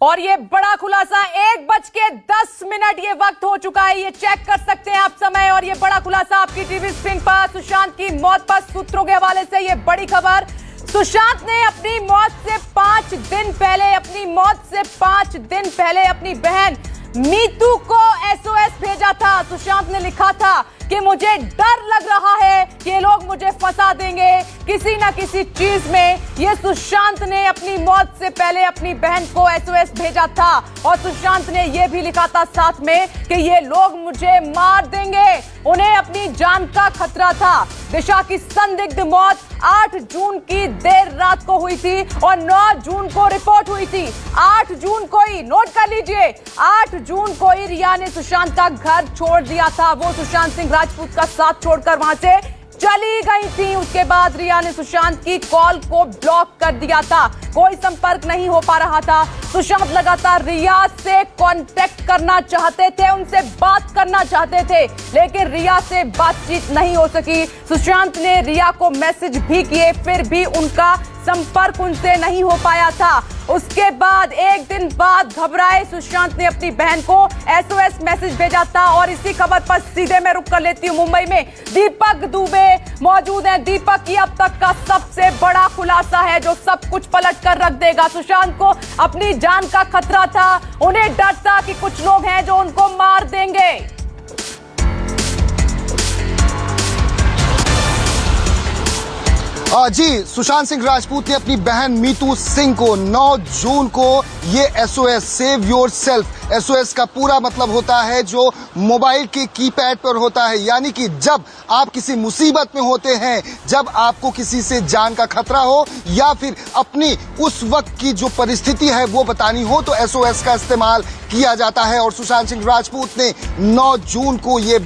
और ये बड़ा खुलासा 1:10 ये वक्त हो चुका है। ये चेक कर सकते हैं आप समय। और ये बड़ा खुलासा आपकी टीवी स्क्रीन पर सुशांत की मौत पर सूत्रों के हवाले से ये बड़ी खबर। सुशांत ने अपनी मौत से 5 दिन पहले अपनी बहन मीतू को एसओएस भेजा था। सुशांत ने लिखा था कि मुझे डर लग रहा है कि ये लोग मुझे फंसा देंगे किसी ना किसी चीज में। ये सुशांत ने अपनी मौत से पहले अपनी बहन को एसओएस भेजा था और सुशांत ने ये भी लिखा था साथ में कि ये लोग मुझे मार देंगे, उन्हें अपनी जान का खतरा था। दिशा की संदिग्ध मौत 8 जून की देर रात को हुई थी और 9 जून को रिपोर्ट हुई थी। 8 जून को ही, नोट कर लीजिए, 8 जून को ही रिया ने सुशांत का घर छोड़ दिया था। वो सुशांत सिंह राजपूत का साथ छोड़कर वहां से चली गई थी। उसके बाद रिया ने सुशांत की कॉल को ब्लॉक कर दिया था, कोई संपर्क नहीं हो पा रहा था। सुशांत लगातार रिया से कांटेक्ट करना चाहते थे, उनसे बात करना चाहते थे, लेकिन रिया से बातचीत नहीं हो सकी। सुशांत ने रिया को मैसेज भी किए, फिर भी उनका संपर्क उनसे नहीं हो पाया था। उसके बाद एक दिन बाद घबराए सुशांत ने अपनी बहन को एसओएस मैसेज भेजा था। और इसी खबर पर सीधे मैं रुक कर लेती हूं। मुंबई में दीपक दुबे मौजूद हैं। दीपक, की अब तक का सबसे बड़ा खुलासा है जो सब कुछ पलट कर रख देगा। सुशांत को अपनी जान का खतरा था, उन्हें डर था कि कुछ लोग हैं जो उनको मार देंगे। जी, सुशांत सिंह राजपूत ने अपनी बहन मीतू सिंह को 9 जून को ये SOS, save your self, SOS का पूरा मतलब होता है जो मोबाइल के कीपैड पर होता है, यानी कि जब आप किसी मुसीबत में होते हैं, जब आपको किसी से जान का खतरा हो या फिर अपनी उस वक्त की जो परिस्थिति है वो बतानी हो तो एसओएस का इस्तेमाल किया जाता है। और सुशांत सिंह राजपूत ने 9 जून को ये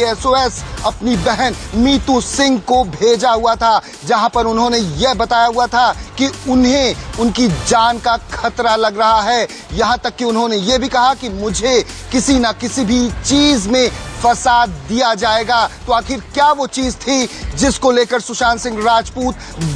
एसओएस अपनी बहन मीतू सिंह को भेजा हुआ था, जहां पर उन्होंने यह बताया हुआ था कि उन्हें उनकी जान का खतरा लग रहा है। यहां तक कि उन्होंने ये भी कहा कि मुझे किसी ना किसी भी चीज में फंसा दिया जाएगा। तो आखिर क्या वो चीज थी जिसको लेकर सुशांत सिंह राजपूत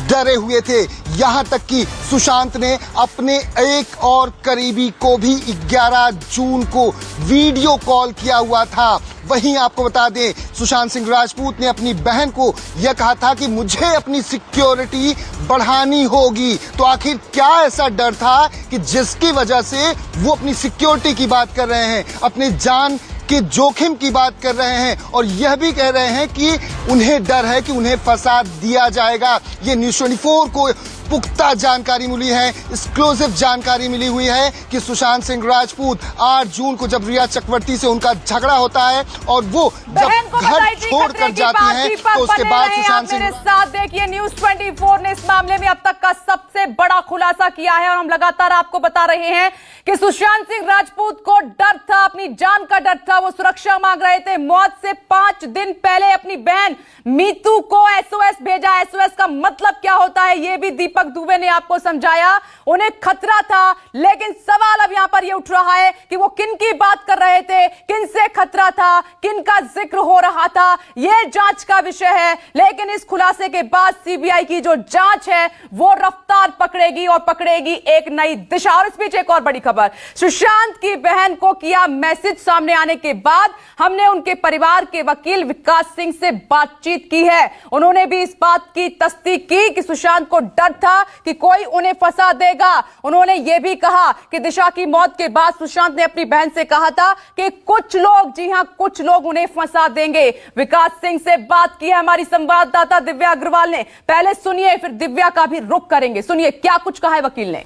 डरे हुए थे? यहां तक कि सुशांत ने अपने एक और करीबी को भी 11 जून को वीडियो कॉल किया हुआ था। वहीं आपको बता दें, सुशांत सिंह राजपूत ने अपनी बहन को यह कहा था कि मुझे अपनी सिक्योरिटी बढ़ानी होगी। तो आखिर क्या ऐसा डर था कि जिसकी वजह से वो अपनी सिक्योरिटी की बात कर रहे हैं, अपने जान के जोखिम की बात कर रहे हैं और यह भी कह रहे हैं कि उन्हें डर है कि उन्हें फंसा दिया जाएगा। ये न्यूज़ 24 को पुख्ता जानकारी मिली है, एक्सक्लूसिव जानकारी मिली हुई है कि सुशांत सिंह राजपूत 8 जून को जब रिया चक्रवर्ती से उनका झगड़ा होता है और वो जब घर छोड़कर जाती हैं तो उसके बाद सुशांत सिंह साथ देखिए न्यूज़ 24 ने इस मामले में अब तक का सबसे बड़ा खुलासा किया है और हम लगातार आपको बता रहे हैं कि सुशांत सिंह राजपूत को डर था, अपनी जान का डर था, वो सुरक्षा मांग रहे थे। मौत से 5 दिन पहले अपनी बहन मीतू को एसओएस भेजा। एसओएस का मतलब क्या होता है ये भी दीपक दुबे ने आपको समझाया। उन्हें खतरा था, लेकिन सवाल अब यहां पर यह उठ रहा है कि वो किन की बात कर रहे थे, किन से खतरा था, किन का जिक्र हो रहा था, यह जांच का विषय है। लेकिन इस खुलासे के बाद सीबीआई की जो जांच है वो रफ्तार पकड़ेगी और पकड़ेगी एक नई दिशा। और इस बीच एक और बड़ी खबर, सुशांत की बहन को किया मैसेज सामने आने के बाद हमने उनके परिवार के वकील विकास सिंह से बातचीत की है। उन्होंने भी इस बात की तस्दीक की कि सुशांत को डर था कि कोई उन्हें फंसा देगा। उन्होंने यह भी कहा कि दिशा की मौत के बाद सुशांत ने अपनी बहन से कहा था कि कुछ लोग, जी हां, कुछ लोग उन्हें फंसा देंगे। विकास सिंह से बात की है हमारी संवाददाता दिव्या अग्रवाल ने। पहले सुनिए, फिर दिव्या का भी रुख करेंगे। सुनिए क्या कुछ कहा है वकील ने।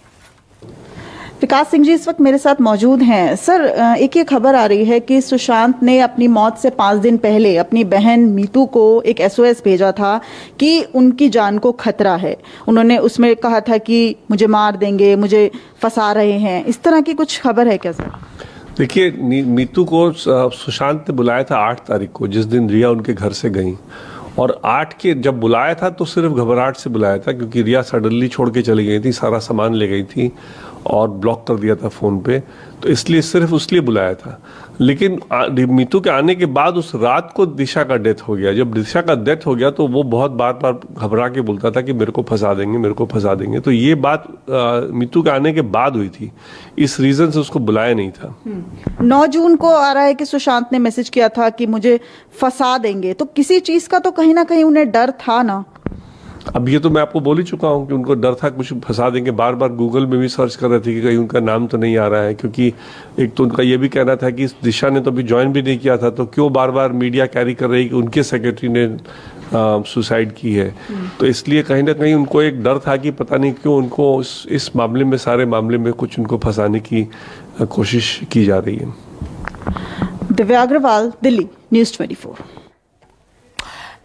विकास सिंह जी इस वक्त मेरे साथ मौजूद हैं। सर, एक ये खबर आ रही है कि सुशांत ने अपनी मौत से 5 दिन पहले अपनी बहन मीतू को एक एसओएस भेजा था कि उनकी जान को खतरा है। उन्होंने उसमें कहा था कि मुझे मार देंगे, मुझे फंसा रहे हैं, इस तरह की कुछ खबर है क्या सर? देखिए, मीतू को सुशांत ने बुलाया था 8 तारीख को, जिस दिन रिया उनके घर से गई। और 8 के जब बुलाया था तो सिर्फ घबराहट से बुलाया था क्योंकि रिया सडनली छोड़ के चली गई थी, सारा सामान ले गई थी और ब्लॉक कर दिया था फ़ोन पे, तो इसलिए सिर्फ उसलिए बुलाया था। लेकिन मीतू के आने के बाद उस रात को दिशा का डेथ हो गया। जब दिशा का डेथ हो गया तो वो बहुत बार बार घबरा के बोलता था कि मेरे को फंसा देंगे, मेरे को फंसा देंगे। तो ये बात मीतू के आने के बाद हुई थी, इस रीज़न से उसको बुलाया नहीं था। 9 जून को आ रहा है कि सुशांत ने मैसेज किया था कि मुझे फंसा देंगे, तो किसी चीज का तो कहीं ना कहीं उन्हें डर था ना। अब ये तो मैं आपको बोल ही चुका हूँ कि उनको डर था कुछ फंसा देंगे। बार बार गूगल में भी सर्च कर रहे थे कि कहीं उनका नाम तो नहीं आ रहा है, क्योंकि एक तो उनका ये भी कहना था कि दिशा ने तो अभी ज्वाइन भी नहीं किया था, तो क्यों बार बार मीडिया कैरी कर रही कि उनके सेक्रेटरी ने सुसाइड की है। तो इसलिए कहीं ना कहीं उनको एक डर था कि पता नहीं क्यों उनको इस मामले में, सारे मामले में कुछ उनको फंसाने की कोशिश की जा रही है। दिव्या अग्रवाल, दिल्ली, न्यूज़ 24।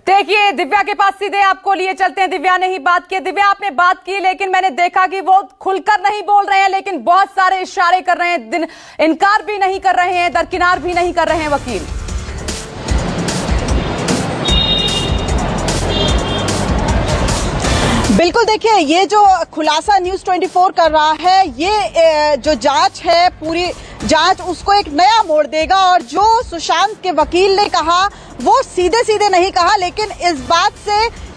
देखिए दिव्या के पास सीधे आपको लिए चलते हैं। दिव्या ने ही बात की। दिव्या, आपने बात की लेकिन मैंने देखा कि वो खुलकर नहीं बोल रहे हैं, लेकिन बहुत सारे इशारे कर रहे हैं, इनकार भी नहीं कर रहे हैं, दरकिनार भी नहीं कर रहे हैं वकील। बिल्कुल, देखिए ये जो खुलासा न्यूज़ 24 कर रहा है, ये जो जांच है, पूरी जांच उसको एक नया मोड़ देगा। और जो सुशांत के वकील ने कहा वो सीधे सीधे नहीं कहा, लेकिन इस बात से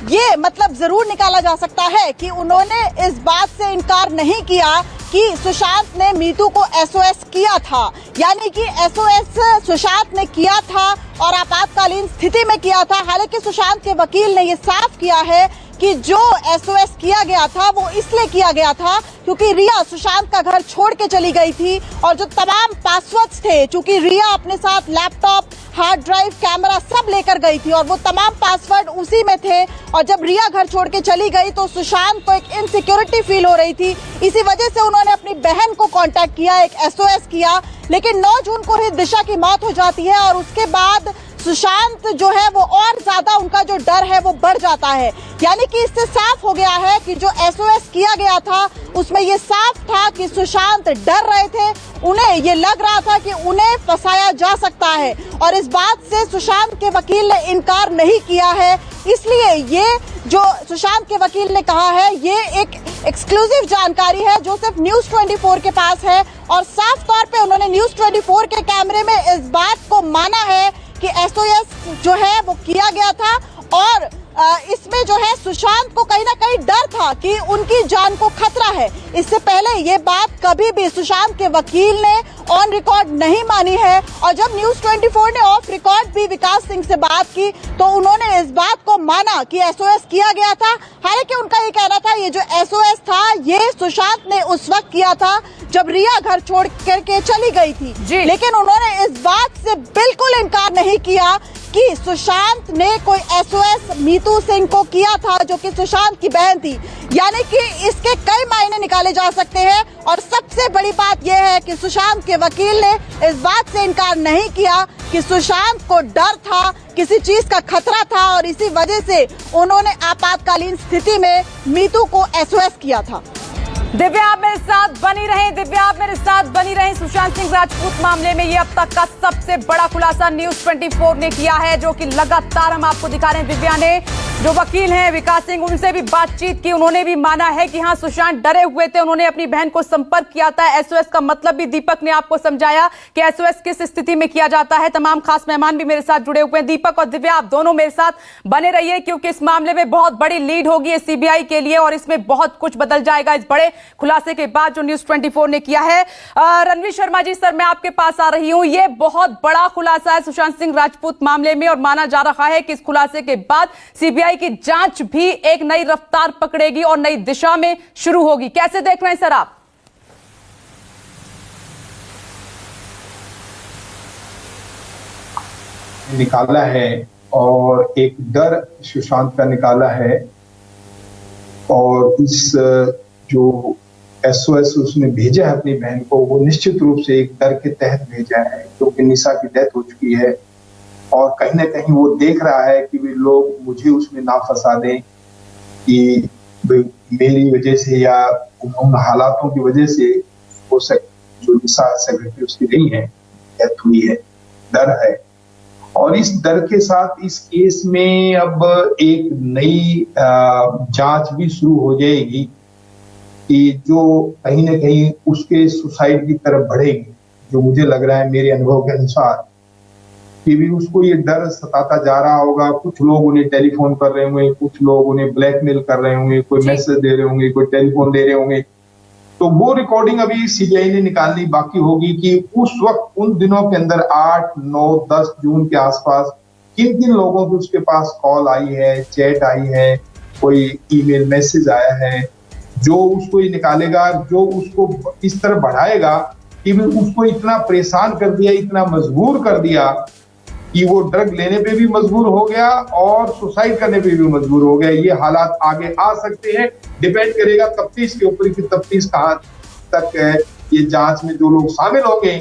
ये मतलब जरूर निकाला जा सकता है कि उन्होंने इस बात से इनकार नहीं किया कि सुशांत ने मीतू को एसओएस किया था। यानी कि एसओएस सुशांत ने किया था और आपातकालीन स्थिति में किया था। हालांकि सुशांत के वकील ने ये साफ किया है कि जो एसओएस किया गया था वो इसलिए किया गया था क्योंकि रिया सुशांत का घर छोड़ के चली गई थी, और जो तमाम पासवर्ड्स थे, चूंकि रिया अपने साथ लैपटॉप, हार्ड ड्राइव, कैमरा सब लेकर गई थी और वो तमाम पासवर्ड उसी में थे, और जब रिया घर छोड़ के चली गई तो सुशांत को एक इनसिक्योरिटी फील हो रही थी। इसी वजह से उन्होंने अपनी बहन को कांटेक्ट किया, एक एसओएस किया। लेकिन 9 जून को ही दिशा की मौत हो जाती है और उसके बाद सुशांत जो है वो और ज्यादा, उनका जो डर है वो बढ़ जाता है। यानी कि इससे साफ हो गया है कि जो एसओएस किया गया था उसमें ये साफ था कि सुशांत डर रहे थे, उन्हें ये लग रहा था कि उन्हें फंसाया जा सकता है, और इस बात से सुशांत के वकील ने इनकार नहीं किया है। इसलिए ये जो सुशांत के वकील ने कहा है ये एक एक्सक्लूसिव जानकारी है जो सिर्फ न्यूज़ 24 के पास है, और साफ तौर पे उन्होंने न्यूज़ 24 के कैमरे में इस बात को माना है कि एसओएस जो है वो किया गया था। और इसमें जो है सुशांत को कहीं ना कहीं डर था कि उनकी जान को खतरा है। इससे पहले ये बात कभी भी सुशांत के वकील ने ऑन रिकॉर्ड नहीं मानी है, और जब न्यूज़ 24 ने ऑफ रिकॉर्ड भी विकास सिंह से बात की तो उन्होंने इस बात को माना कि एसओएस किया गया था। हालांकि उनका ये कहना था ये जो एसओएस था ये सुशांत ने उस वक्त किया था जब रिया घर छोड़ करके चली गई थी, लेकिन उन्होंने इस बात से बिल्कुल इनकार नहीं किया कि सुशांत ने कोई एसओएस मीतू सिंह को किया था जो कि सुशांत की बहन थी। यानी कि इसके कई मायने निकाले जा सकते हैं, और सबसे बड़ी बात यह है कि सुशांत के वकील ने इस बात से इनकार नहीं किया कि सुशांत को डर था, किसी चीज का खतरा था, और इसी वजह से उन्होंने आपातकालीन स्थिति में मीतू को एसओएस किया था। दिव्या आप मेरे साथ बनी रहें, दिव्या आप मेरे साथ बनी रहें। सुशांत सिंह राजपूत मामले में ये अब तक का सबसे बड़ा खुलासा न्यूज़ 24 ने किया है, जो कि लगातार हम आपको दिखा रहे हैं। दिव्या ने जो वकील हैं विकास सिंह, उनसे भी बातचीत की, उन्होंने भी माना है कि हाँ सुशांत डरे हुए थे, उन्होंने अपनी बहन को संपर्क किया था। एसओएस का मतलब भी दीपक ने आपको समझाया कि एसओएस किस स्थिति में किया जाता है। तमाम खास मेहमान भी मेरे साथ जुड़े हुए हैं। दीपक और दिव्या आप दोनों मेरे साथ बने रहिए, क्योंकि इस मामले में बहुत बड़ी लीड होगी सीबीआई के लिए, और इसमें बहुत कुछ बदल जाएगा इस बड़े खुलासे के बाद जो न्यूज़ 24 ने किया है। रणवीर शर्मा जी, सर मैं आपके पास आ रही हूं। ये बहुत बड़ा खुलासा है सुशांत सिंह राजपूत मामले में, और माना जा रहा है कि इस खुलासे के बाद सीबीआई की जांच भी एक नई रफ्तार पकड़ेगी और नई दिशा में शुरू होगी। कैसे देख रहे हैं सर आप? निकाला है और एक डर सुशांत का निकाला है, और इस जो एसओएस उसने भेजा है अपनी बहन को, वो निश्चित रूप से एक डर के तहत भेजा है, क्योंकि निशा की डेथ हो चुकी है और कहीं ना कहीं वो देख रहा है कि वे लोग मुझे उसमें ना फंसा दें कि मेरी वजह से या उन हालातों की वजह से हो सकता जो निशा सेक्रेटरी उसकी नहीं है, डेथ हुई है, डर है। और इस डर के साथ इस केस में अब एक नई जांच भी शुरू हो जाएगी, कि जो कहीं ना कहीं उसके सुसाइड की तरफ बढ़ेगी, जो मुझे लग रहा है मेरे अनुभव के अनुसार, कि भी उसको ये डर सताता जा रहा होगा। कुछ लोग उन्हें टेलीफोन कर रहे होंगे, कुछ लोग उन्हें ब्लैकमेल कर रहे होंगे, कोई मैसेज दे रहे होंगे, कोई टेलीफोन दे रहे होंगे। तो वो रिकॉर्डिंग अभी सीबीआई ने निकालनी बाकी होगी कि उस वक्त उन दिनों के अंदर 8, 9, 10 जून के आसपास किन किन लोगों की उसके पास कॉल आई है, चैट आई है, कोई ईमेल मैसेज आया है, जो उसको ये निकालेगा, जो उसको इस तरह बढ़ाएगा कि उसको इतना परेशान कर दिया, इतना मजबूर कर दिया कि वो ड्रग लेने पे भी मजबूर हो गया और सुसाइड करने पे भी मजबूर हो गया। ये हालात आगे आ सकते हैं, डिपेंड करेगा तफ्तीश के ऊपर कि तफ्तीश कहाँ तक है। ये जांच में जो लोग शामिल होंगे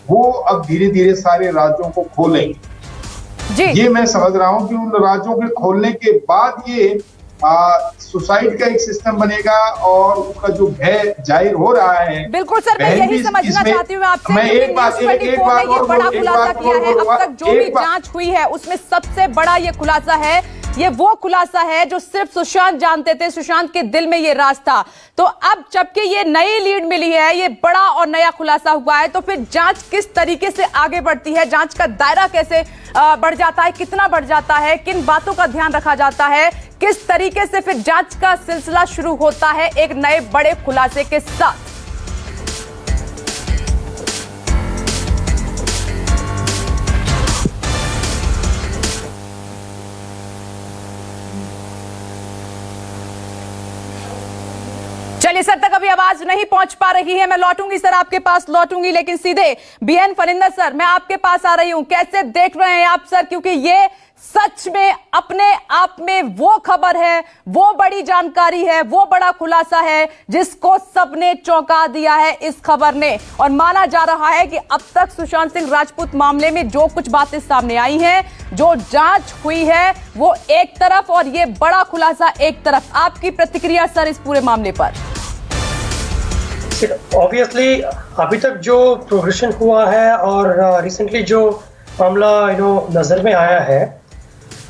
वो अब धीरे धीरे सारे राज्यों को खोलेंगे। ये मैं समझ रहा हूं कि उन राज्यों के खोलने के बाद ये सुसाइड का एक सिस्टम बनेगा और उसका जो भय जाहिर हो रहा है। बिल्कुल सर, मैं यही समझना चाहती हूँ आपसे। मैं एक बात ये बड़ा खुलासा किया है, अब तक जो भी जांच हुई है उसमें सबसे बड़ा ये खुलासा है, ये वो खुलासा है जो सिर्फ सुशांत जानते थे, सुशांत के दिल में ये राज था। तो अब जबकि ये नई लीड मिली है, ये बड़ा और नया खुलासा हुआ है, तो फिर जांच किस तरीके से आगे बढ़ती है, जांच का दायरा कैसे बढ़ जाता है, कितना बढ़ जाता है, किन बातों का ध्यान रखा जाता है, किस तरीके से फिर जांच का सिलसिला शुरू होता है एक नए बड़े खुलासे के साथ। चलिए सर तक अभी आवाज नहीं पहुंच पा रही है, मैं लौटूंगी सर, आपके पास लौटूंगी, लेकिन सीधे बीएन फरिंदर सर मैं आपके पास आ रही हूं। कैसे देख रहे हैं आप सर, क्योंकि ये सच में अपने आप में वो खबर है, वो बड़ी जानकारी है, वो बड़ा खुलासा है जिसको सबने चौंका दिया है इस खबर ने। और माना जा रहा है कि अब तक सुशांत सिंह राजपूत मामले में जो कुछ बातें सामने आई हैं, जो जांच हुई है वो एक तरफ और ये बड़ा खुलासा एक तरफ। आपकी प्रतिक्रिया सर इस पूरे मामले पर? ऑब्वियसली अभी तक जो प्रोग्रेशन हुआ है और रिसेंटली जो मामला नजर में आया है,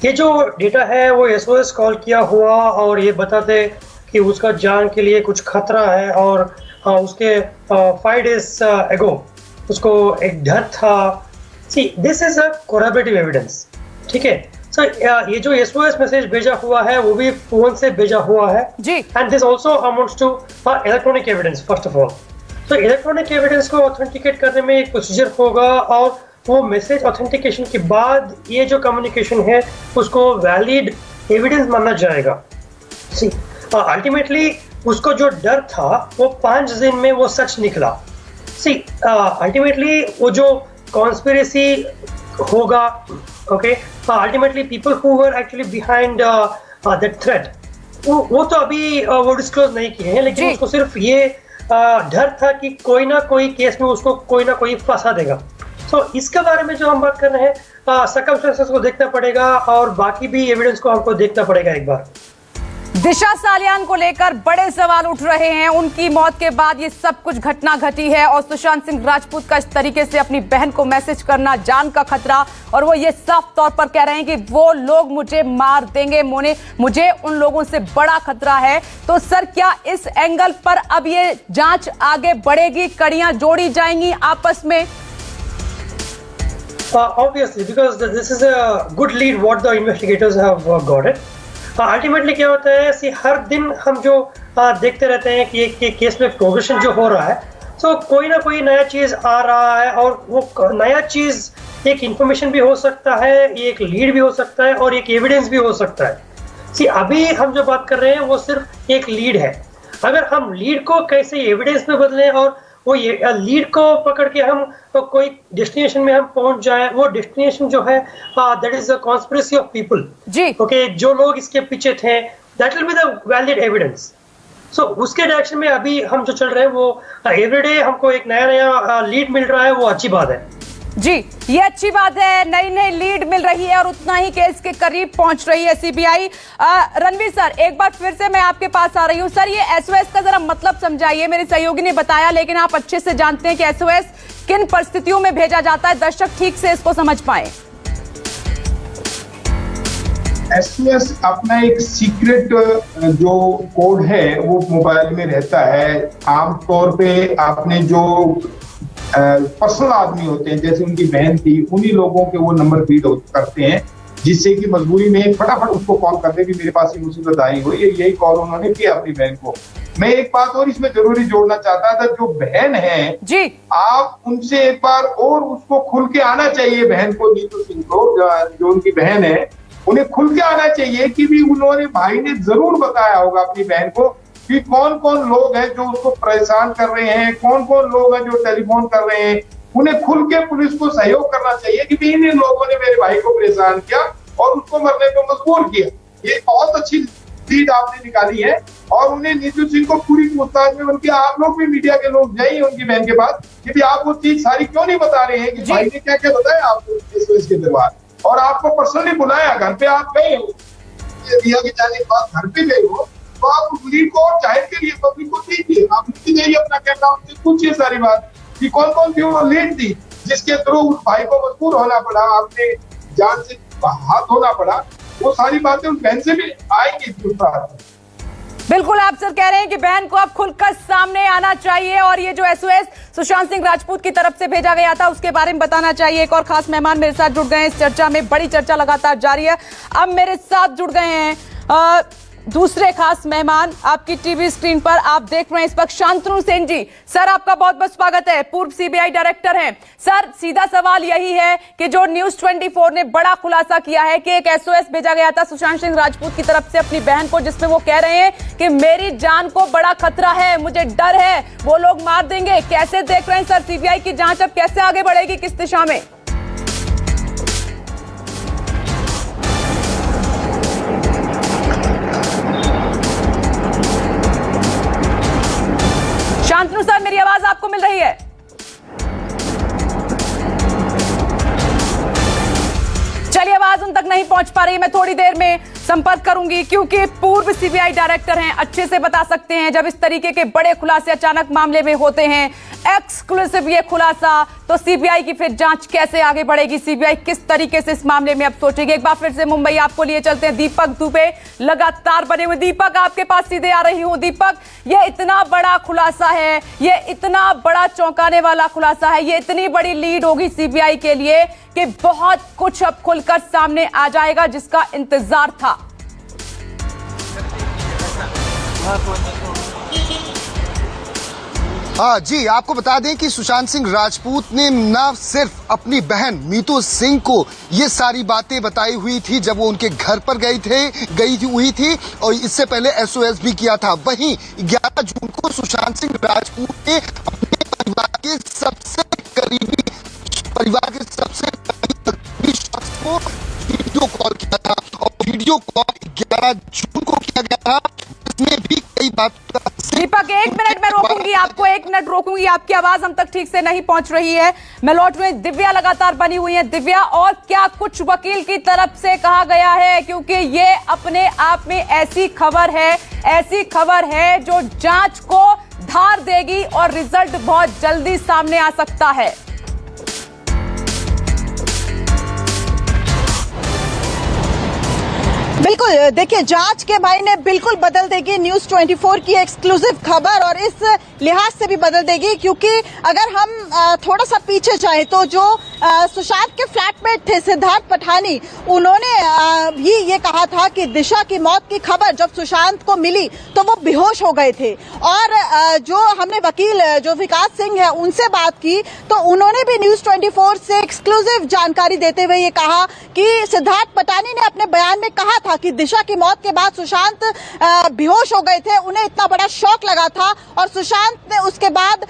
ये जो डेटा है वो एसओएस कॉल किया हुआ और ये बताते कि उसका जान के लिए कुछ खतरा है और उसके 5 days एगो उसको एक डर था। See this is a corroborative evidence, ठीक है सर। ये जो एसओएस मैसेज भेजा हुआ है वो भी फोन से भेजा हुआ है जी, and this also amounts to electronic evidence first of all. तो इलेक्ट्रॉनिक एविडेंस को ऑथेंटिकेट करने में एक प्रोसीजर होगा और वो मैसेज ऑथेंटिकेशन के बाद ये जो कम्युनिकेशन है उसको वैलिड एविडेंस माना जाएगा। सी अल्टीमेटली उसको जो डर था वो 5 दिन में वो सच निकला। सी अल्टीमेटली वो जो कॉन्स्पिरेसी होगा, okay, ultimately people who were actually behind that threat वो तो अभी वो डिस्क्लोज नहीं किए हैं, लेकिन उसको सिर्फ ये डर था कि कोई ना कोई केस में उसको कोई ना कोई फंसा देगा। तो इसके बारे में जो हम बात कर रहे हैं, सर्कमस्टेंसेस को देखना पड़ेगा और बाकी भी एविडेंस को हमको देखना पड़ेगा एक बार। दिशा सालियान को लेकर बड़े सवाल उठ रहे हैं। उनकी मौत के बाद ये सब कुछ घटना घटी है और सुशांत सिंह राजपूत का इस तरीके से अपनी बहन को मैसेज करना, जान का खतरा, और वो ये साफ तौर पर कह रहे हैं कि वो लोग मुझे मार देंगे, मुझे उन लोगों से बड़ा खतरा है। तो सर क्या इस एंगल पर अब ये जांच आगे बढ़ेगी, कड़ियां जोड़ी जाएंगी आपस में? Obviously, because this is a good lead what the investigators have got it. Ultimately क्या होता है, हर दिन हम जो देखते रहते हैं कि एक केस में प्रोग्रेशन जो हो रहा है, तो कोई ना कोई नया चीज आ रहा है और वो नया चीज एक इंफॉर्मेशन भी हो सकता है, एक लीड भी हो सकता है और एक एविडेंस भी हो सकता है। अभी हम जो बात कर रहे हैं वो सिर्फ एक लीड है। अगर हम लीड को कैसे एविडेंस में बदलें और वो लीड को पकड़ के हम तो कोई डेस्टिनेशन में हम पहुंच जाए, वो डेस्टिनेशन जो है that is the conspiracy of people जी, ओके, जो लोग इसके पीछे थे, that will be the valid evidence. So उसके डायरेक्शन में अभी हम जो चल रहे हैं वो एवरीडे हमको एक नया लीड मिल रहा है, वो अच्छी बात है जी, ये अच्छी बात है, नई नई लीड मिल रही है और उतना ही केस के करीब पहुंच रही है सीबीआई। रणवीर सर एक बार फिर से मैं आपके पास आ रही हूं। सर ये एसओएस का जरा मतलब समझाइए, मेरे सहयोगी ने बताया लेकिन आप अच्छे से जानते हैं कि एसओएस किन परिस्थितियों में भेजा जाता है, दर्शक ठीक से इसको समझ पाए। एसओएस अपना एक सीक्रेट जो कोड है वो मोबाइल में रहता है। आमतौर पे आपने जो पर्सनल आदमी होते हैं, जैसे उनकी बहन थी, उन्हीं लोगों के वो नंबर फीड करते हैं, जिससे कि मजबूरी में फटाफट उसको कॉल कर दे कि मेरे पास ये मुसीबत आई हुई है। यही कॉल उन्होंने किया अपनी बहन को। मैं एक बात और इसमें जरूरी जोड़ना चाहता था, जो बहन है जी, आप उनसे एक बार और उसको खुल के आना चाहिए, बहन को, नीतू सिंह को, जो उनकी बहन है, उन्हें खुल के आना चाहिए कि भी उन्होंने, भाई ने जरूर बताया होगा अपनी बहन को कि कौन कौन लोग हैं जो उसको परेशान कर रहे हैं, कौन कौन लोग हैं जो टेलीफोन कर रहे हैं। उन्हें खुल के पुलिस को सहयोग करना चाहिए कि इन लोगों ने मेरे भाई को परेशान किया और उसको मरने को मजबूर किया। ये बहुत अच्छी लीड आपने निकाली है और उन्हें नीतू सिंह को पूरी पूछताछ में उनकी, आप लोग भी मीडिया के लोग जाइए उनकी बहन के पास कि भी आप वो चीज सारी क्यों नहीं बता रहे हैं कि भाई ने क्या क्या बताया आपको एसओएस के दरबार, और आपको पर्सनली बुलाया, घर पे आप गए हो, रिया के जाने के बाद घर पे गए हो, तो आप लीड को और जाहिर करिए, पब्लिक को दीजिए, आप लिखते जाइए अपना कैमरा, उनसे पूछिए सारी बात कि कौन कौन सी वो लीड थी जिसके थ्रू उस भाई को मजबूर होना पड़ा, आपने जान से हाथ धोना पड़ा। वो सारी बातें उस बहन से भी आएंगी। बिल्कुल आप सर कह रहे हैं कि बहन को अब खुलकर सामने आना चाहिए और ये जो एसओएस सुशांत सिंह राजपूत की तरफ से भेजा गया था उसके बारे में बताना चाहिए। एक और खास मेहमान मेरे साथ जुड़ गए हैं इस चर्चा में, बड़ी चर्चा लगातार जारी है। अब मेरे साथ जुड़ गए हैं दूसरे खास मेहमान, आपकी टीवी स्क्रीन पर आप देख रहे हैं इस वक्त शांतनु सेन जी। सर आपका बहुत बहुत स्वागत है, पूर्व सीबीआई डायरेक्टर हैं। सर सीधा सवाल यही है कि जो न्यूज 24 ने बड़ा खुलासा किया है कि एक एसओएस भेजा गया था सुशांत सिंह राजपूत की तरफ से अपनी बहन को, जिसमें वो कह रहे हैं कि मेरी जान को बड़ा खतरा है, मुझे डर है, वो लोग मार देंगे। कैसे देख रहे हैं सर सीबीआई की जांच अब कैसे आगे बढ़ेगी, किस दिशा में? शांतनु सर मेरी आवाज आपको मिल रही है? चलिए आवाज उन तक नहीं पहुंच पा रही, मैं थोड़ी देर में संपर्क करूंगी क्योंकि पूर्व सीबीआई डायरेक्टर हैं, अच्छे से बता सकते हैं जब इस तरीके के बड़े खुलासे अचानक मामले में होते हैं, एक्सक्लूसिव ये खुलासा, तो सीबीआई की फिर जांच कैसे आगे बढ़ेगी, सीबीआई किस तरीके से इस मामले में अब सोचेगी। एक बार फिर से मुंबई आपको लिए चलते हैं, दीपक दुबे लगातार बने हुए। दीपक आपके पास सीधे आ रही हूं। दीपक ये इतना बड़ा खुलासा है, ये इतना बड़ा चौंकाने वाला खुलासा है, ये इतनी बड़ी लीड होगी सीबीआई के लिए कि बहुत कुछ अब खुलकर सामने आ जाएगा जिसका इंतजार था। हाँ जी, आपको बता दें कि सुशांत सिंह राजपूत ने न सिर्फ अपनी बहन मीतू सिंह को ये सारी बातें बताई हुई थी जब वो उनके घर पर गई हुई थी और इससे पहले एसओएस भी किया था। वहीं 11 जून को सुशांत सिंह राजपूत ने अपने परिवार के सबसे करीबी शख्स को वीडियो कॉल किया था और वीडियो कॉल 11 जून को किया गया था, इसमें भी कई बात। दीपक 1 मिनट में रोकूंगी आपको, 1 मिनट रोकूंगी, आपकी आवाज हम तक ठीक से नहीं पहुंच रही है। मैं लौट रही हूं, दिव्या लगातार बनी हुई है। दिव्या, और क्या कुछ वकील की तरफ से कहा गया है, क्योंकि ये अपने आप में ऐसी खबर है जो जांच को धार देगी और रिजल्ट बहुत जल्दी सामने आ सकता है। बिल्कुल, देखिए जांच के मायने बिल्कुल बदल देगी न्यूज 24 की एक्सक्लूसिव खबर, और इस लिहाज से भी बदल देगी क्योंकि अगर हम थोड़ा सा पीछे जाएं तो जो सुशांत के फ्लैटमेट थे सिद्धार्थ पठानी, उन्होंने भी ये कहा था कि दिशा की मौत की खबर जब सुशांत को मिली तो वो बेहोश हो गए थे। और जो हमने वकील जो विकास सिंह है उनसे बात की तो उन्होंने भी न्यूज 24 से एक्सक्लूसिव जानकारी देते हुए ये कहा कि सिद्धार्थ पठानी ने अपने बयान में कहा था कि दिशा की मौत के बाद सुशांत बेहोश हो गए थे, उन्हें इतना बड़ा शॉक लगा था और सुशांत ने उसके बाद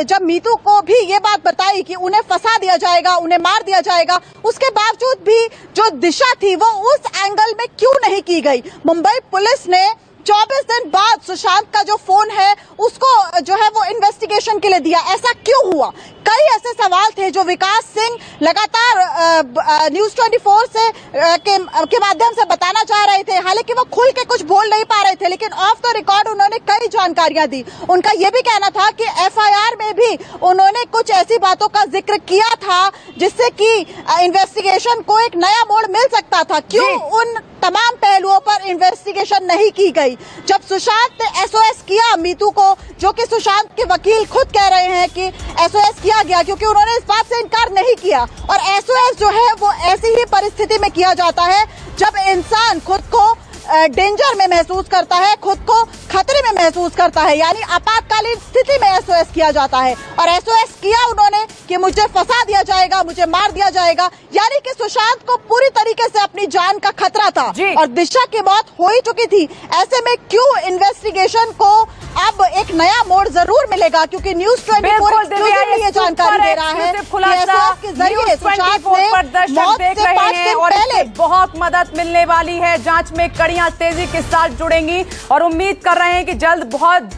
जब मीतू को भी ये बात बताई कि उन्हें फंसा दिया जाएगा, उन्हें मार दिया जाएगा, उसके बावजूद भी जो दिशा थी वो उस एंगल में क्यों नहीं की गई। मुंबई पुलिस ने 24 दिन बाद सुशांत का जो फोन है उसको जो है वो इन्वेस्टिगेशन के लिए दिया, ऐसा क्यों हुआ? कई ऐसे सवाल थे जो विकास सिंह लगातार न्यूज 24 से के माध्यम से बताना चाह रहे थे। हालांकि वो खुल के कुछ बोल नहीं पा रहे थे, लेकिन ऑफ द रिकॉर्ड उन्होंने कई जानकारियां दी। उनका यह भी कहना था कि एफआईआर में भी उन्होंने कुछ ऐसी बातों का जिक्र किया था जिससे कि इन्वेस्टिगेशन को एक नया मोड़ मिल सकता था। क्यों उन तमाम पहलुओं पर इन्वेस्टिगेशन नहीं की गई। जब सुशांत ने एसओएस किया मीतू को, जो कि सुशांत के वकील खुद कह रहे हैं कि एसओएस किया गया, क्योंकि उन्होंने इस बात से इनकार नहीं किया। और एसओएस जो है वो ऐसी ही परिस्थिति में किया जाता है जब इंसान खुद को डेंजर में महसूस करता है, खुद को खतरे में महसूस करता है, यानी आपातकालीन स्थिति में एसओएस किया जाता है। और एसओएस किया उन्होंने कि मुझे फंसा दिया जाएगा, मुझे मार दिया जाएगा, यानी कि सुशांत को पूरी तरीके से अपनी जान का खतरा था और दिशा की मौत हो ही चुकी थी। ऐसे में क्यों इन्वेस्टिगेशन को अब एक नया मोड़ जरूर मिलेगा, क्योंकि न्यूज़ 24 ये जानकारी दे रहा है कि एसओएस के जरिए सुशांत ने मौत से 5 दिन पहले बहुत मदद मिलने वाली है। जांच में कड़ियां तेजी के साथ जुड़ेंगी और उम्मीद कर रहे हैं कि बहुत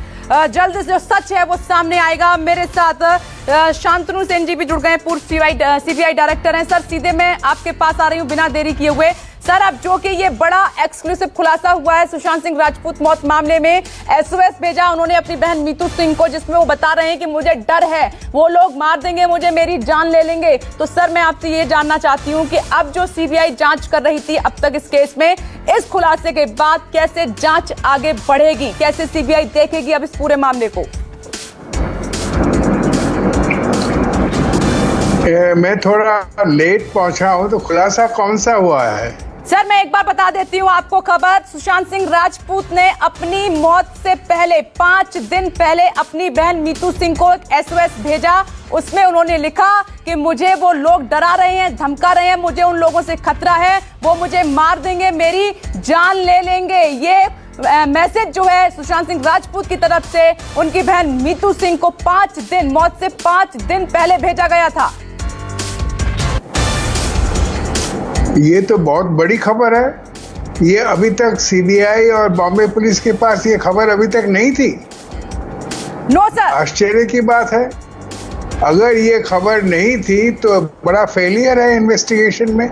जल्द जो सच है वो सामने आएगा। मेरे साथ शांतनु सेन जी भी जुड़ गए, पूर्व सीबीआई डायरेक्टर हैं। सर, सीधे मैं आपके पास आ रही हूँ बिना देरी किए हुए। सर, अब जो कि ये बड़ा एक्सक्लूसिव खुलासा हुआ है सुशांत सिंह राजपूत मौत मामले में, एसओएस भेजा उन्होंने अपनी बहन मीतू सिंह को, जिसमें वो बता रहे हैं कि मुझे डर है, वो लोग मार देंगे मुझे, मेरी जान ले लेंगे। तो सर, मैं आपसे ये जानना चाहती हूँ कि अब जो सीबीआई जांच कर रही थी अब तक इस केस में, इस खुलासे के बाद कैसे जांच आगे बढ़ेगी, कैसे सीबीआई देखेगी अब इस पूरे मामले को? मैं थोड़ा लेट पहुंचा हूं, तो खुलासा कौन सा हुआ है? सर, मैं एक बार बता देती हूँ आपको खबर। सुशांत सिंह राजपूत ने अपनी मौत से पहले 5 दिन पहले अपनी बहन मीतू सिंह को एक एसओएस भेजा। उसमें उन्होंने लिखा कि मुझे वो लोग डरा रहे हैं, धमका रहे हैं, मुझे उन लोगों से खतरा है, वो मुझे मार देंगे, मेरी जान ले लेंगे। ये मैसेज जो है सुशांत सिंह राजपूत की तरफ से उनकी बहन मीतू सिंह को 5 दिन, मौत से 5 दिन पहले भेजा गया था। ये तो बहुत बड़ी खबर है। ये अभी तक सीबीआई और बॉम्बे पुलिस के पास ये खबर अभी तक नहीं थी। No sir. आश्चर्य की बात है। अगर ये खबर नहीं थी तो बड़ा फेलियर है इन्वेस्टिगेशन में।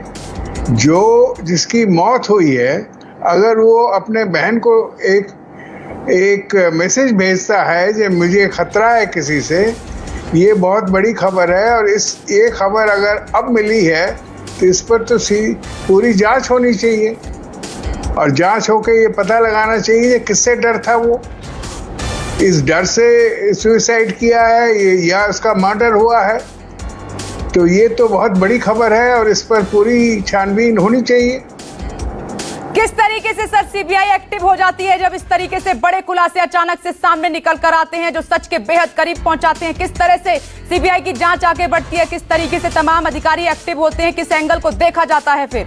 जिसकी मौत हुई है, अगर वो अपने बहन को एक मैसेज भेजता है कि मुझे खतरा है किसी से, ये बहुत बड़ी खबर है। और ये खबर अगर अब मिली है तो इस पर तो पूरी जांच होनी चाहिए और जांच होकर ये पता लगाना चाहिए किससे डर था, वो इस डर से सुसाइड किया है या उसका मर्डर हुआ है। तो ये तो बहुत बड़ी खबर है और इस पर पूरी छानबीन होनी चाहिए। किस तरीके से सर सीबीआई एक्टिव हो जाती है जब इस तरीके से बड़े खुलासे अचानक से सामने निकल कर आते हैं जो सच के बेहद करीब पहुंचाते हैं? किस तरह से सीबीआई की जांच आगे बढ़ती है? किस तरीके से तमाम अधिकारी एक्टिव होते हैं? किस एंगल को देखा जाता है फिर?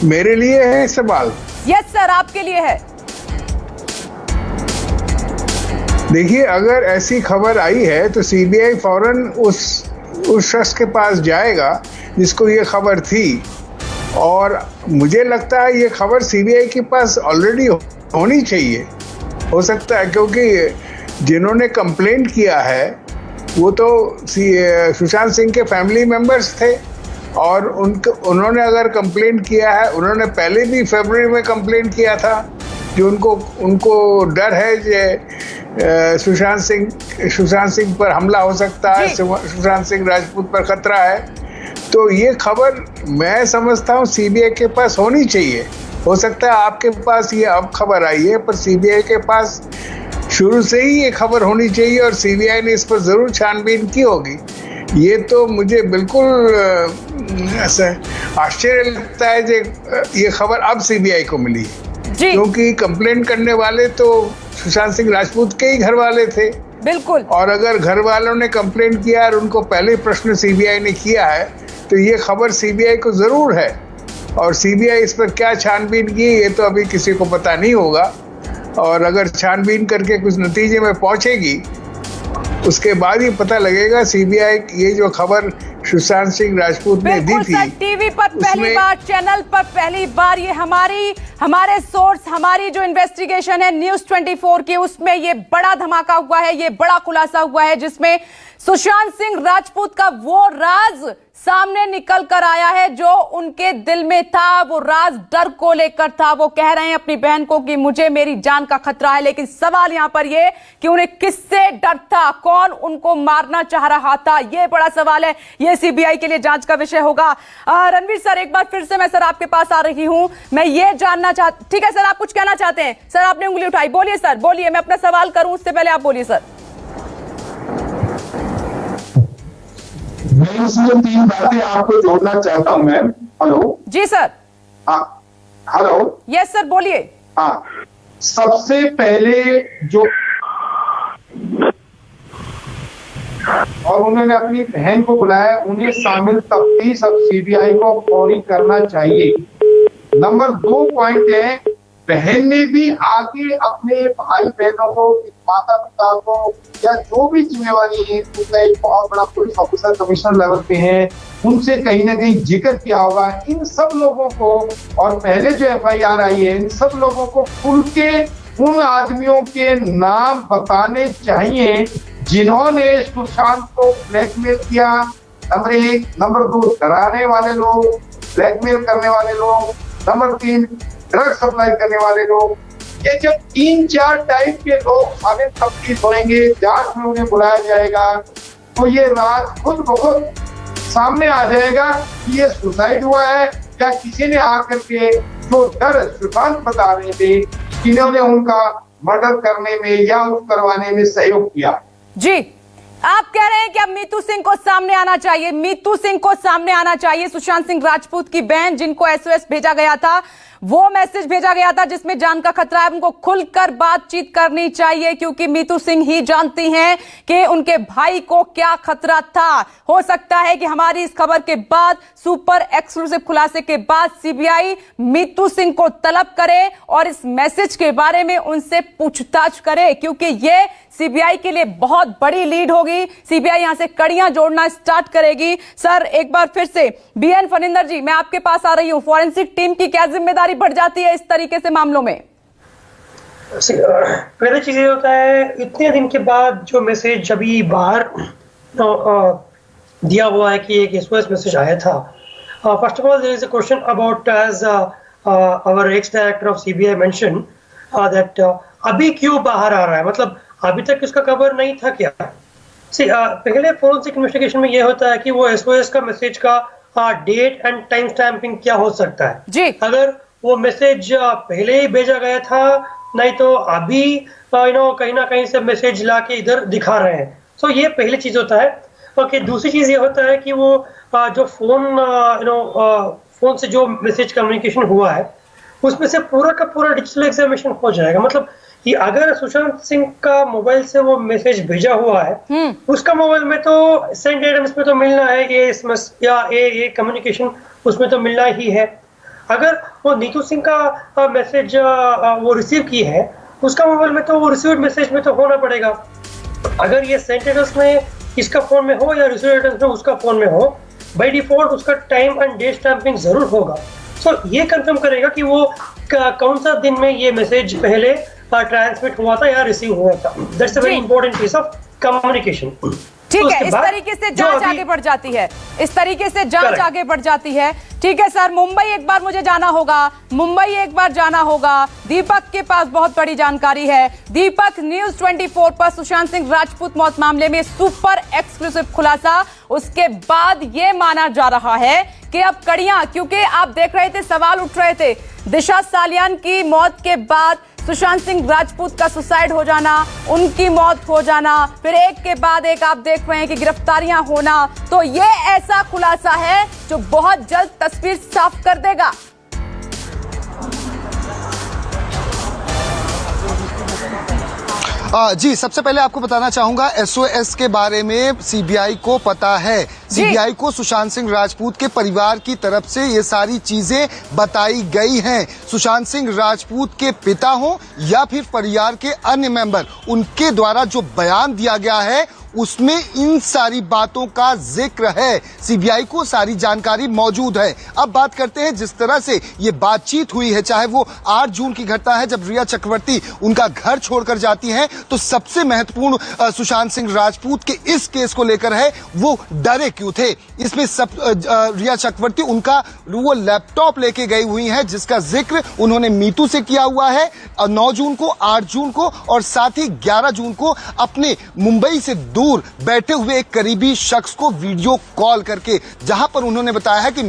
मेरे लिए है सवाल? यस सर, आपके लिए है। देखिए, अगर ऐसी खबर आई है तो सीबीआई फौरन उस शख्स के पास जाएगा जिसको ये खबर थी। और मुझे लगता है ये खबर सीबीआई के पास ऑलरेडी होनी चाहिए। हो सकता है क्योंकि जिन्होंने कंप्लेंट किया है वो तो सुशांत सिंह के फैमिली मेंबर्स थे और उन्होंने अगर कंप्लेंट किया है, उन्होंने पहले भी फरवरी में कंप्लेंट किया था जो उनको डर है कि सुशांत सिंह पर हमला हो सकता है, सुशांत सिंह राजपूत पर खतरा है। तो ये खबर मैं समझता हूँ सीबीआई के पास होनी चाहिए। हो सकता है आपके पास ये अब खबर आई है, पर सीबीआई के पास शुरू से ही ये खबर होनी चाहिए और सीबीआई ने इस पर जरूर छानबीन की होगी। ये तो मुझे बिल्कुल ऐसा आश्चर्य लगता है कि ये खबर अब सीबीआई को मिली, क्योंकि कंप्लेंट करने वाले तो सुशांत सिंह राजपूत के ही घर वाले थे। बिल्कुल। और अगर घर वालों ने कंप्लेंट किया और उनको पहले प्रश्न सीबीआई ने किया है तो ये खबर सीबीआई को जरूर है। और सीबीआई इस पर क्या छानबीन की ये तो अभी किसी को पता नहीं होगा। और अगर छानबीन करके कुछ नतीजे में पहुंचेगी उसके बाद ही पता लगेगा सीबीआई ये जो खबर सुशांत सिंह राजपूत ने दी थी। टीवी पर पहली बार, चैनल पर पहली बार, ये हमारे सोर्स, हमारी जो इन्वेस्टिगेशन है न्यूज़ 24 की, उसमें ये बड़ा धमाका हुआ है, ये बड़ा खुलासा हुआ है जिसमें सुशांत सिंह राजपूत का वो राज सामने निकल कर आया है जो उनके दिल में था। वो राज डर को लेकर था। वो कह रहे हैं अपनी बहन को कि मुझे मेरी जान का खतरा है, लेकिन सवाल यहां पर ये कि उन्हें किससे डर था, कौन उनको मारना चाह रहा था, ये बड़ा सवाल है। ये सीबीआई के लिए जांच का विषय होगा। रणवीर सर, एक बार फिर से मैं सर आपके पास आ रही हूं। मैं ये जानना ठीक है सर, आप कुछ कहना चाहते हैं? सर आपने उंगली उठाई, बोलिए सर, बोलिए। मैं अपना सवाल करूं उससे पहले आप बोलिए सर। मैं इसमें 3 बातें आपको जोड़ना चाहता हूं मैम। हेलो जी सर। हेलो यस सर, बोलिए। सबसे पहले जो और उन्होंने अपनी बहन को बुलाया, उन्हें शामिल तफ्तीश अब सीबीआई को फौरी करना चाहिए। नंबर 2 पॉइंट है, बहन ने भी आगे अपने भाई बहनों को, माता पिता को, या जो भी जिम्मेवारी है, उनका एक बहुत बड़ा पुलिस ऑफिसर कमिश्नर लेवल पे है, उनसे कहीं ना कहीं जिक्र किया होगा। इन सब लोगों को, और पहले जो FIR आई है, इन सब लोगों को खुल के उन आदमियों के नाम बताने चाहिए जिन्होंने सुशांत को ब्लैकमेल किया। नंबर 1। नंबर 2, डराने वाले लोग, ब्लैकमेल करने वाले लोग। नंबर 3, ड्रग सप्लाई करने वाले लोग। ये जब 3-4 टाइप के लोग शामिल तफ्तीश होंगे, जांच में उन्हें बुलाया जाएगा, तो ये राज खुद ब खुद सामने आ जाएगा कि ये सुसाइड हुआ है या किसी ने आकर के जो डर सुशांत बता रहे थे, इन्होंने उनका मर्डर करने में या उस करवाने में सहयोग किया। जी, आप कह रहे हैं कि अब मीतू सिंह को सामने आना चाहिए, मीतू सिंह को सामने आना चाहिए। सुशांत सिंह राजपूत की बहन, जिनको SOS भेजा गया था, वो मैसेज भेजा गया था जिसमें जान का खतरा है, उनको खुलकर बातचीत करनी चाहिए, क्योंकि मीतू सिंह ही जानती हैं कि उनके भाई को क्या खतरा था। हो सकता है कि हमारी इस खबर के बाद, सुपर एक्सक्लूसिव खुलासे के बाद, सीबीआई मीतू सिंह को तलब करे और इस मैसेज के बारे में उनसे पूछताछ करे, क्योंकि ये सीबीआई के लिए बहुत बड़ी लीड होगी। सीबीआई यहां से कड़ियां जोड़ना स्टार्ट करेगी। सर, एक बार फिर से BN फनिंदर जी, मैं आपके पास आ रही हूं। फॉरेंसिक टीम की क्या जिम्मेदारी बढ़ जाती है इस तरीके से मामलों में? पहले चीज ये होता है, इतने दिन के बाद जो मैसेज अभी बाहर दिया हुआ है कि एक SOS मैसेज आया था। First of all, there is a question about, as our ex director of CBI mention that अभी क्यों बाहर आ रहा है, मतलब अभी तक इसका खबर नहीं था क्या? पहले फोरेंसिक इन्वेस्टिगेशन में यह होता है कि वो SOS का मैसेज का डेट एंड टाइम स्टैंपिंग क्या हो सकता है जी। अगर वो मैसेज पहले ही भेजा गया था, नहीं तो अभी कहीं ना कहीं से मैसेज ला के इधर दिखा रहे हैं। तो ये पहली चीज होता है। ओके, दूसरी चीज ये होता है कि वो जो फोन से जो मैसेज कम्युनिकेशन हुआ है, उसमें से पूरा का पूरा डिजिटल एग्जामिनेशन हो जाएगा। मतलब कि अगर सुशांत सिंह का मोबाइल से वो मैसेज भेजा हुआ है, उसका मोबाइल में तो सेंड आइटम्स में तो मिलना है, ये एसएमएस या ये कम्युनिकेशन उसमें तो मिलना ही है। अगर वो नीतू सिंह का मैसेज वो रिसीव की है, उसका मोबाइल में तो वो रिसीव्ड मैसेज में तो होना पड़ेगा। अगर ये सेंड एड्रेस में इसका फोन में हो या रिसीव्ड एड्रेस में उसका फोन में हो, बाय डिफॉल्ट उसका टाइम एंड डेट स्टैंपिंग जरूर होगा। सो ये कंफर्म करेगा कि वो कौन सा दिन में ये मैसेज पहले ट्रांसमिट हुआ था या रिसीव हुआ था। That's a very important piece of communication. ठीक है, इस तरीके से जांच आगे बढ़ जाती है, इस तरीके से जांच आगे बढ़ जाती है। ठीक है सर, मुंबई एक बार मुझे जाना होगा, मुंबई एक बार जाना होगा। दीपक के पास बहुत बड़ी जानकारी है। दीपक, न्यूज़ 24 पर सुशांत सिंह राजपूत मौत मामले में सुपर एक्सक्लूसिव खुलासा। उसके बाद यह माना जा रहा है कि अब कड़ियां, क्योंकि आप देख रहे थे, सवाल उठ रहे थे, दिशा सालियान की मौत के बाद सुशांत सिंह राजपूत का सुसाइड हो जाना, उनकी मौत हो जाना, फिर एक के बाद एक आप देख रहे हैं कि गिरफ्तारियां होना, तो ये ऐसा खुलासा है जो बहुत जल्द तस्वीर साफ कर देगा। जी, सबसे पहले आपको बताना चाहूंगा, SOS के बारे में सीबीआई को पता है। सीबीआई को सुशांत सिंह राजपूत के परिवार की तरफ से ये सारी चीजें बताई गई हैं। सुशांत सिंह राजपूत के पिता हो या फिर परिवार के अन्य मेंबर, उनके द्वारा जो बयान दिया गया है उसमें इन सारी बातों का जिक्र है। सीबीआई को सारी जानकारी मौजूद है। अब बात करते हैं जिस तरह से ये बातचीत हुई है, चाहे वो 8 जून की घटना है जब रिया चक्रवर्ती उनका घर छोड़कर जाती हैं, तो सबसे महत्वपूर्ण सुशांत सिंह राजपूत के इस केस को लेकर है, वो डरे क्यों थे। इसमें सब रिया चक्रवर्ती उनका वो लैपटॉप लेके गई हुई हैं जिसका जिक्र उन्होंने मीतू से किया हुआ है 9 जून को, 8 जून को और साथ ही 11 जून को अपने मुंबई से दूर बैठे हुए एक करीबी शख्स को वीडियो कॉल करके, जहां पर उन्होंने बताया है कि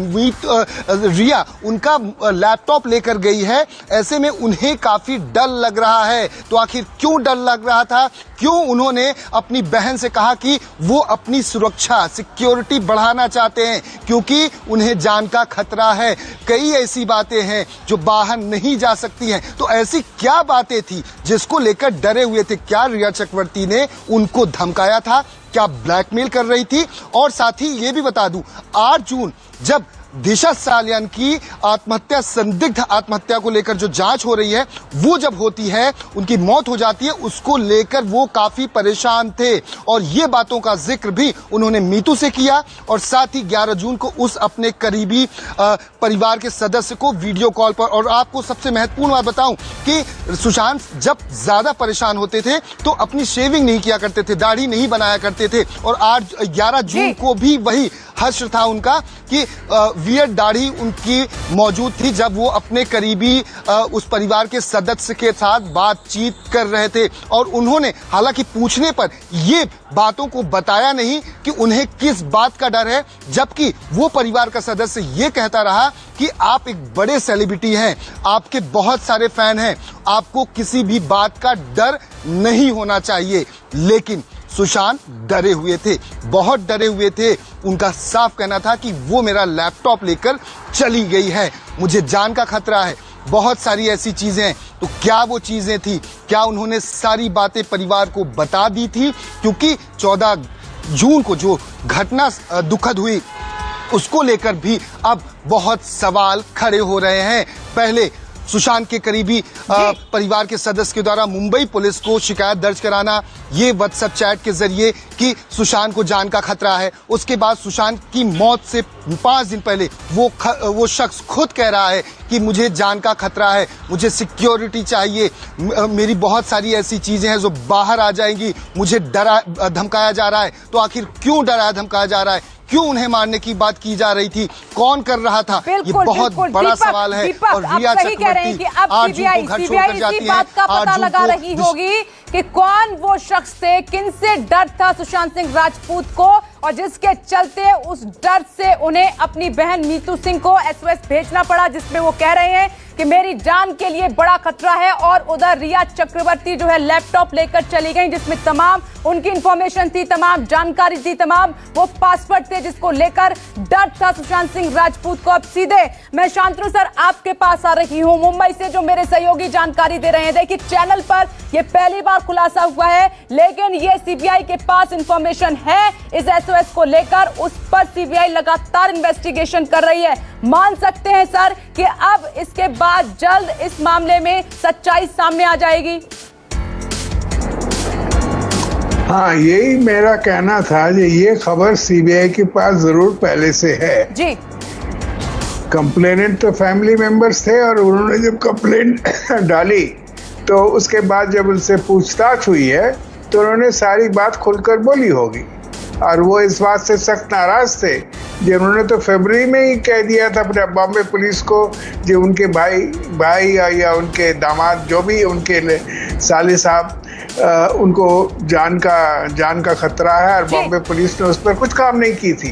रिया उनका लैपटॉप लेकर गई है। ऐसे में उन्हें काफी डर लग रहा है। तो आखिर क्यों डर लग रहा था, क्यों उन्होंने अपनी बहन से कहा कि वो अपनी सुरक्षा सिक्योरिटी बढ़ाना चाहते हैं, क्योंकि उन्हें जान का खतरा है। कई ऐसी बातें हैं जो बाहर नहीं जा सकती हैं। तो ऐसी क्या बातें थी जिसको लेकर डरे हुए थे? क्या रिया चक्रवर्ती ने उनको धमकाया था? क्या ब्लैकमेल कर रही थी? और साथ ही ये भी बता दूं, 8 जून जब दिशा सालियान की आत्महत्या, संदिग्ध आत्महत्या को लेकर जो जांच हो रही है, वो जब होती है, उनकी मौत हो जाती है, उसको लेकर वो काफी परेशान थे और ये बातों का जिक्र भी उन्होंने मीतू से किया और साथ ही 11 जून को उस अपने करीबी परिवार के सदस्य को वीडियो कॉल पर। और आपको सबसे महत्वपूर्ण बात बताऊं कि सुशांत जब ज्यादा परेशान होते थे तो अपनी शेविंग नहीं किया करते थे, दाढ़ी नहीं बनाया करते थे और आज 11 जून को भी वही हर्ष था उनका कि वियर्ड दाढ़ी उनकी मौजूद थी जब वो अपने करीबी उस परिवार के सदस्य के साथ बातचीत कर रहे थे। और उन्होंने हालांकि पूछने पर ये बातों को बताया नहीं कि उन्हें किस बात का डर है, जबकि वो परिवार का सदस्य ये कहता रहा कि आप एक बड़े सेलिब्रिटी हैं, आपके बहुत सारे फैन हैं, आपको किसी भी बात का डर नहीं होना चाहिए। लेकिन सुशांत डरे हुए थे, बहुत डरे हुए थे। उनका साफ कहना था कि वो मेरा लैपटॉप लेकर चली गई है, मुझे जान का खतरा है। बहुत सारी ऐसी चीजें हैं। तो क्या वो चीजें थी? क्या उन्होंने सारी बातें परिवार को बता दी थी? क्योंकि 14 जून को जो घटना दुखद हुई, उसको लेकर भी अब बहुत सवाल खड़े हो रहे हैं। पहले सुशांत के करीबी परिवार के सदस्य के द्वारा मुंबई पुलिस को शिकायत दर्ज कराना, ये व्हाट्सएप चैट के जरिए कि सुशांत को जान का खतरा है। उसके बाद सुशांत की मौत से 5 दिन पहले वो शख्स खुद कह रहा है कि मुझे जान का खतरा है, मुझे सिक्योरिटी चाहिए, मेरी बहुत सारी ऐसी चीजें हैं जो बाहर आ जाएंगी, मुझे डरा धमकाया जा रहा है। तो आखिर क्यों डराया धमकाया जा रहा है? क्यों उन्हें मारने की बात की जा रही थी? कौन कर रहा था? ये बहुत बड़ा सवाल है। और रिया चक्रवर्ती 8 जून को घर छोड़कर जाती है। बात का पता लगा रही होगी कि कौन वो शख्स थे, किनसे डर था सुशांत सिंह राजपूत को और जिसके चलते उस डर से उन्हें अपनी बहन मीतू सिंह को एसओएस भेजना पड़ा, जिसमें वो कह रहे हैं कि मेरी जान के लिए बड़ा खतरा है। और उधर रिया चक्रवर्ती जो है लैपटॉप लेकर चली गई जिसमें तमाम उनकी इंफॉर्मेशन थी, तमाम जानकारी थी, तमाम वो पासवर्ड थे जिसको लेकर डर था सुशांत सिंह राजपूत को। अब सीधे मैं शांतनु सर आपके पास आ रही हूं मुंबई से, जो मेरे सहयोगी जानकारी दे रहे हैं। देखिए चैनल पर यह पहली बार खुलासा हुआ है, लेकिन ये सीबीआई के पास इंफॉर्मेशन है इस एसओएस को लेकर, उस पर सीबीआई लगातार इन्वेस्टिगेशन कर रही है। मान सकते हैं सर कि अब इसके बाद जल्द इस मामले में सच्चाई सामने आ जाएगी? हाँ, यही मेरा कहना था कि ये खबर सीबीआई के पास जरूर पहले से है जी। कंप्लेनेंट तो फैमिली मेंबर्स थे और उन्होंने जब कंप्लेंट डाली तो उसके बाद जब उनसे पूछताछ हुई है तो उन्होंने सारी बात खुलकर बोली होगी। और वो इस बात से सख्त नाराज थे जिन्होंने तो फरवरी में ही कह दिया था अपने बॉम्बे पुलिस को, जो उनके भाई या उनके दामाद जो भी उनके साले साहब उनको जान का खतरा है और बॉम्बे पुलिस ने उस पर कुछ काम नहीं की थी,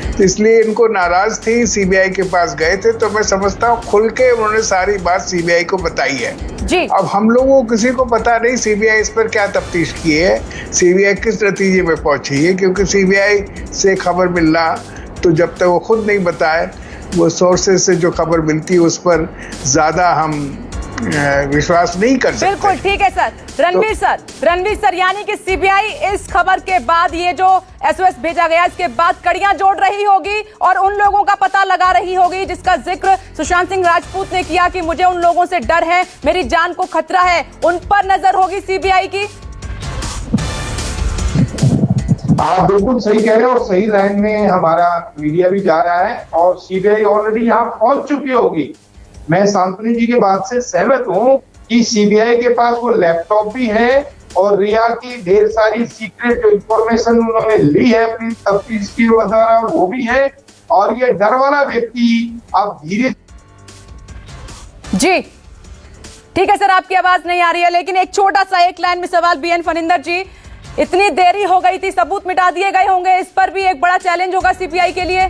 तो इसलिए इनको नाराज थी, सीबीआई के पास गए थे। तो मैं समझता हूँ खुल के उन्होंने सारी बात सीबीआई को बताई है जी। अब हम लोगों को किसी को पता नहीं सीबीआई इस पर क्या तफ्तीश की है, सीबीआई किस नतीजे में पहुंची है, क्योंकि सीबीआई से खबर मिलना तो जब तक वो खुद नहीं बताए, वो सोर्सेज से जो खबर मिलती है उस पर ज्यादा हम विश्वास नहीं कर सकते। बिल्कुल ठीक है सर। रणवीर सर यानी कि सीबीआई इस खबर के बाद, ये जो एसओएस भेजा गया इसके बाद कड़ियां जोड़ रही होगी और उन लोगों का पता लगा रही होगी जिसका जिक्र सुशांत सिंह राजपूत ने किया कि मुझे उन लोगों से डर है, मेरी जान को खतरा है, उन पर नजर होगी सीबीआई की। आप बिल्कुल सही कह रहे हो और सही लाइन में हमारा मीडिया भी जा रहा है और सीबीआई ऑलरेडी यहाँ पहुंच चुकी होगी। मैं शांतनु जी की बात से सहमत हूँ कि सीबीआई के पास वो लैपटॉप भी है और रिया की ढेर सारी सीक्रेट इंफॉर्मेशन उन्होंने ली है अपनी तफ्तीश के द्वारा, वो भी है। और ये डर वाला व्यक्ति अब धीरे जी ठीक है सर, आपकी आवाज नहीं आ रही है, लेकिन एक छोटा सा एक लाइन में सवाल बीएन फनिंदर जी, इतनी देरी हो गई थी, सबूत मिटा दिए गए होंगे, इस पर भी एक बड़ा चैलेंज होगा सीबीआई के लिए।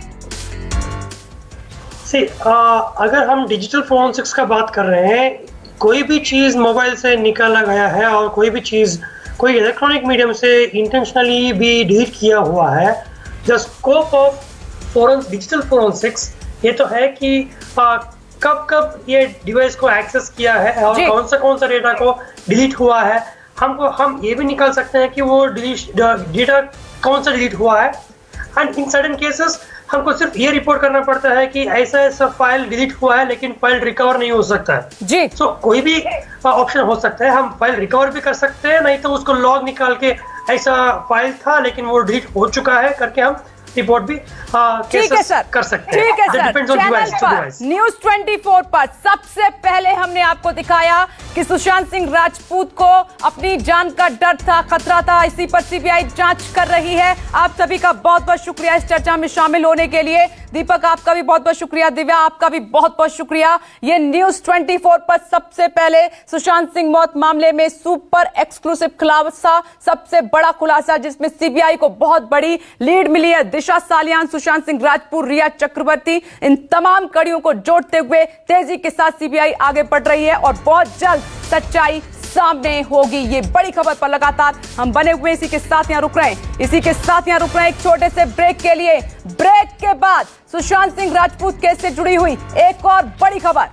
अगर हम डिजिटल फोरेंसिक्स का बात कर रहे हैं, कोई भी चीज मोबाइल से निकाला गया है और कोई भी चीज कोई इलेक्ट्रॉनिक मीडियम से इंटेंशनली भी डिलीट किया हुआ है, the scope of digital forensics ये तो है कि कब कब ये डिवाइस को एक्सेस किया है और कौन सा डेटा को डिलीट हुआ है। हम ये भी निकाल सकते हैं कि वो डेटा कौन सा डिलीट हुआ है। एंड इन सर्टेन केसेस हमको सिर्फ ये रिपोर्ट करना पड़ता है कि ऐसा फाइल डिलीट हुआ है लेकिन फाइल रिकवर नहीं हो सकता है जी। कोई भी ऑप्शन हो सकता है, हम फाइल रिकवर भी कर सकते हैं, नहीं तो उसको लॉग निकाल के ऐसा फाइल था लेकिन वो डिलीट हो चुका है करके हम रिपोर्ट भी ठीक है सर, कर सकते हैं। ठीक है सर, चैनल पर न्यूज 24 पर सबसे पहले हमने आपको दिखाया कि सुशांत सिंह राजपूत को अपनी जान का डर था, खतरा था, इसी पर सीबीआई जांच कर रही है। आप सभी का बहुत बहुत शुक्रिया इस चर्चा में शामिल होने के लिए। दीपक आपका भी बहुत बहुत शुक्रिया, दिव्या आपका भी बहुत बहुत शुक्रिया। ये न्यूज 24 पर सबसे पहले सुशांत सिंह मौत मामले में सुपर एक्सक्लूसिव खुलासा, सबसे बड़ा खुलासा जिसमें सीबीआई को बहुत बड़ी लीड मिली है। दिशा सालियान, सुशांत सिंह राजपूत, रिया चक्रवर्ती, इन तमाम कड़ियों को जोड़ते हुए तेजी के साथ सीबीआई आगे बढ़ रही है और बहुत जल्द सच्चाई सामने होगी। ये बड़ी खबर पर लगातार हम बने हुए, इसी के साथ यहाँ रुक रहे हैं एक छोटे से ब्रेक के लिए। ब्रेक के बाद सुशांत सिंह राजपूत केस से जुड़ी हुई एक और बड़ी खबर।